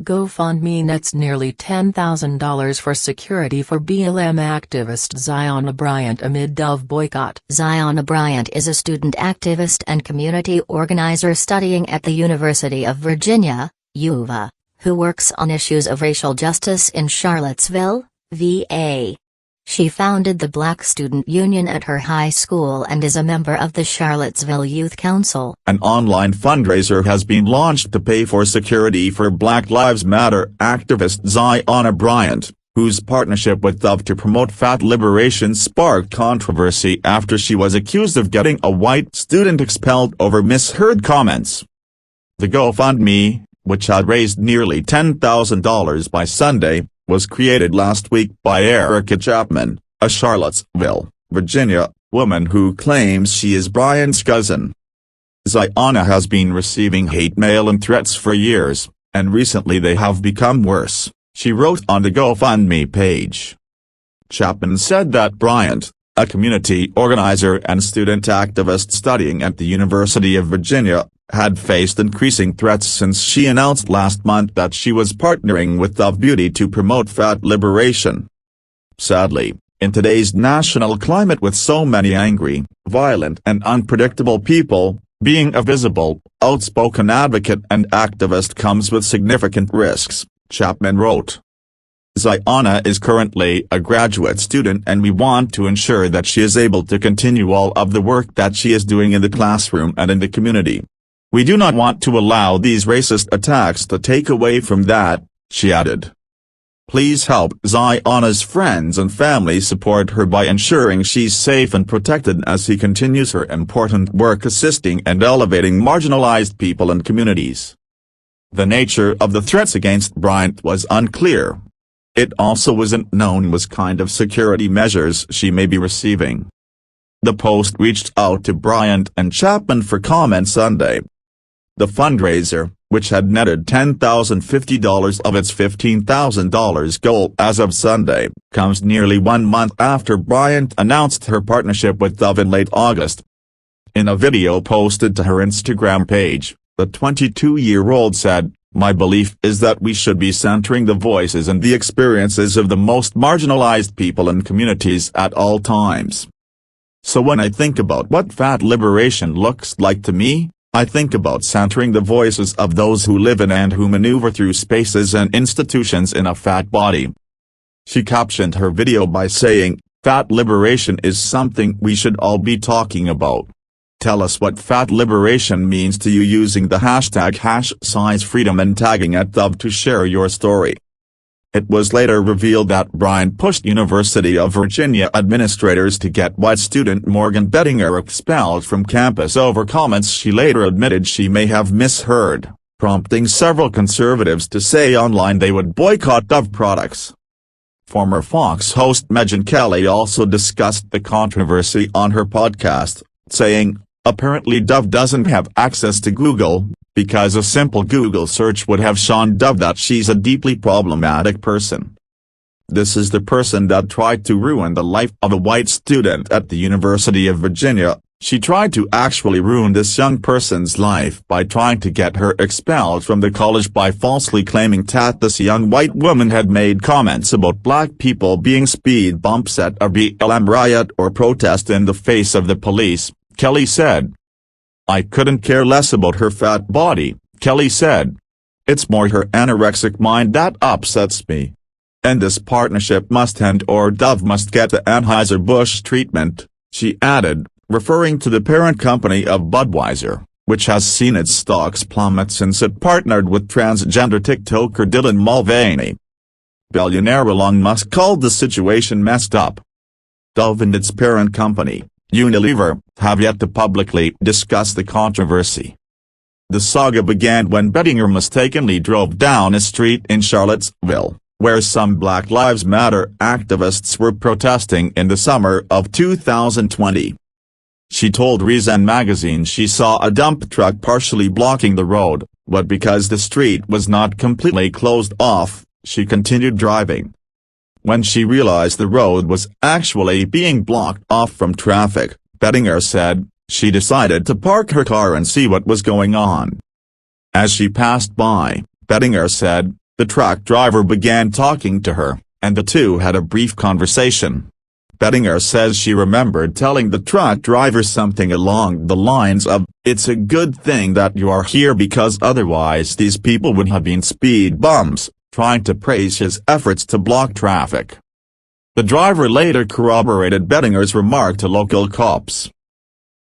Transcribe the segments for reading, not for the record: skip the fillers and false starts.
GoFundMe nets nearly $10,000 for security for BLM activist Zyahna Bryant amid Dove boycott. Zyahna Bryant is a student activist and community organizer studying at the University of Virginia, UVA, who works on issues of racial justice in Charlottesville, VA. She founded the Black Student Union at her high school and is a member of the Charlottesville Youth Council. An online fundraiser has been launched to pay for security for Black Lives Matter activist Zyahna Bryant, whose partnership with Dove to promote fat liberation sparked controversy after she was accused of getting a white student expelled over misheard comments. The GoFundMe, which had raised nearly $10,000 by Sunday, was created last week by Erica Chapman, a Charlottesville, Virginia, woman who claims she is Bryant's cousin. Zyahna has been receiving hate mail and threats for years, and recently they have become worse, she wrote on the GoFundMe page. Chapman said that Bryant, a community organizer and student activist studying at the University of Virginia, had faced increasing threats since she announced last month that she was partnering with Dove Beauty to promote fat liberation. Sadly, in today's national climate with so many angry, violent and unpredictable people, being a visible, outspoken advocate and activist comes with significant risks, Chapman wrote. Zyahna is currently a graduate student and we want to ensure that she is able to continue all of the work that she is doing in the classroom and in the community. We do not want to allow these racist attacks to take away from that, she added. Please help Zyahna's friends and family support her by ensuring she's safe and protected as she continues her important work assisting and elevating marginalized people and communities. The nature of the threats against Bryant was unclear. It also wasn't known what kind of security measures she may be receiving. The Post reached out to Bryant and Chapman for comment Sunday. The fundraiser, which had netted $10,050 of its $15,000 goal as of Sunday, comes nearly 1 month after Bryant announced her partnership with Dove in late August. In a video posted to her Instagram page, the 22-year-old said, "My belief is that we should be centering the voices and the experiences of the most marginalized people and communities at all times. So when I think about what fat liberation looks like to me, I think about centering the voices of those who live in and who maneuver through spaces and institutions in a fat body." She captioned her video by saying, "Fat liberation is something we should all be talking about. Tell us what fat liberation means to you using the hashtag #SizeFreedom and tagging @Dove to share your story." It was later revealed that Bryant pushed University of Virginia administrators to get white student Morgan Bettinger expelled from campus over comments she later admitted she may have misheard, prompting several conservatives to say online they would boycott Dove products. Former Fox host Megyn Kelly also discussed the controversy on her podcast, saying, "Apparently Dove doesn't have access to Google, because a simple Google search would have shown Dove that she's a deeply problematic person. This is the person that tried to ruin the life of a white student at the University of Virginia. She tried to actually ruin this young person's life by trying to get her expelled from the college by falsely claiming that this young white woman had made comments about black people being speed bumps at a BLM riot or protest in the face of the police," Kelly said. "I couldn't care less about her fat body," Kelly said. "It's more her anorexic mind that upsets me. And this partnership must end or Dove must get the Anheuser-Busch treatment," she added, referring to the parent company of Budweiser, which has seen its stocks plummet since it partnered with transgender TikToker Dylan Mulvaney. Billionaire Elon Musk called the situation messed up. Dove and its parent company, Unilever, have yet to publicly discuss the controversy. The saga began when Bettinger mistakenly drove down a street in Charlottesville, where some Black Lives Matter activists were protesting in the summer of 2020. She told Reason magazine she saw a dump truck partially blocking the road, but because the street was not completely closed off, she continued driving. When she realized the road was actually being blocked off from traffic, Bettinger said, she decided to park her car and see what was going on. As she passed by, Bettinger said, The truck driver began talking to her, and the two had a brief conversation. Bettinger says she remembered telling the truck driver something along the lines of, "It's a good thing that you are here because otherwise these people would have been speed bumps," trying to praise his efforts to block traffic. The driver later corroborated Bettinger's remark to local cops.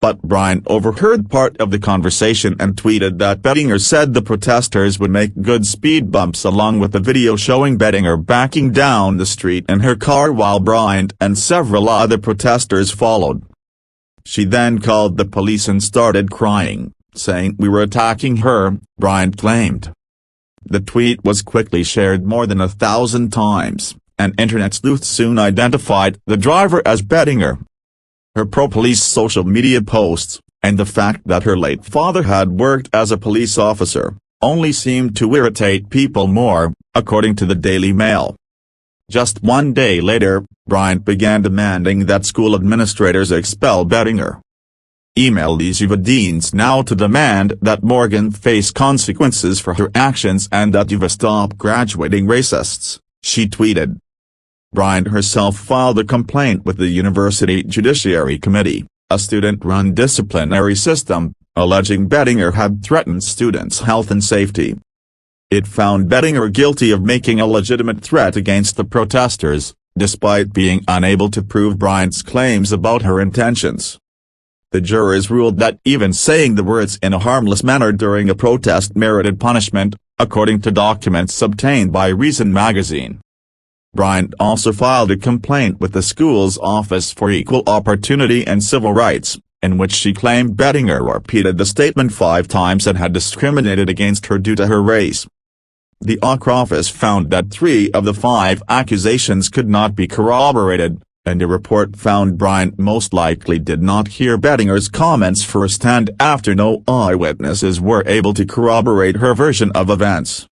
But Bryant overheard part of the conversation and tweeted that Bettinger said the protesters would make good speed bumps, along with a video showing Bettinger backing down the street in her car while Bryant and several other protesters followed. She then called the police and started crying, saying, "We were attacking her," Bryant claimed. The tweet was quickly shared more than 1,000 times, and internet sleuths soon identified the driver as Bettinger. Her pro-police social media posts, and the fact that her late father had worked as a police officer, only seemed to irritate people more, according to the Daily Mail. Just one day later, Bryant began demanding that school administrators expel Bettinger. Email these Yuva deans now to demand that Morgan face consequences for her actions and that Yuva stop graduating racists, she tweeted. Bryant herself filed a complaint with the University Judiciary Committee, a student-run disciplinary system, alleging Bettinger had threatened students' health and safety. It found Bettinger guilty of making a legitimate threat against the protesters, despite being unable to prove Bryant's claims about her intentions. The jurors ruled that even saying the words in a harmless manner during a protest merited punishment, according to documents obtained by Reason magazine. Bryant also filed a complaint with the school's Office for Equal Opportunity and Civil Rights, in which she claimed Bettinger repeated the statement 5 times and had discriminated against her due to her race. The OC office found that 3 of the 5 accusations could not be corroborated, and a report found Bryant most likely did not hear Bettinger's comments firsthand after no eyewitnesses were able to corroborate her version of events.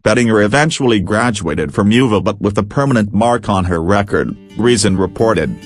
Bettinger eventually graduated from UVA but with a permanent mark on her record, Reason reported.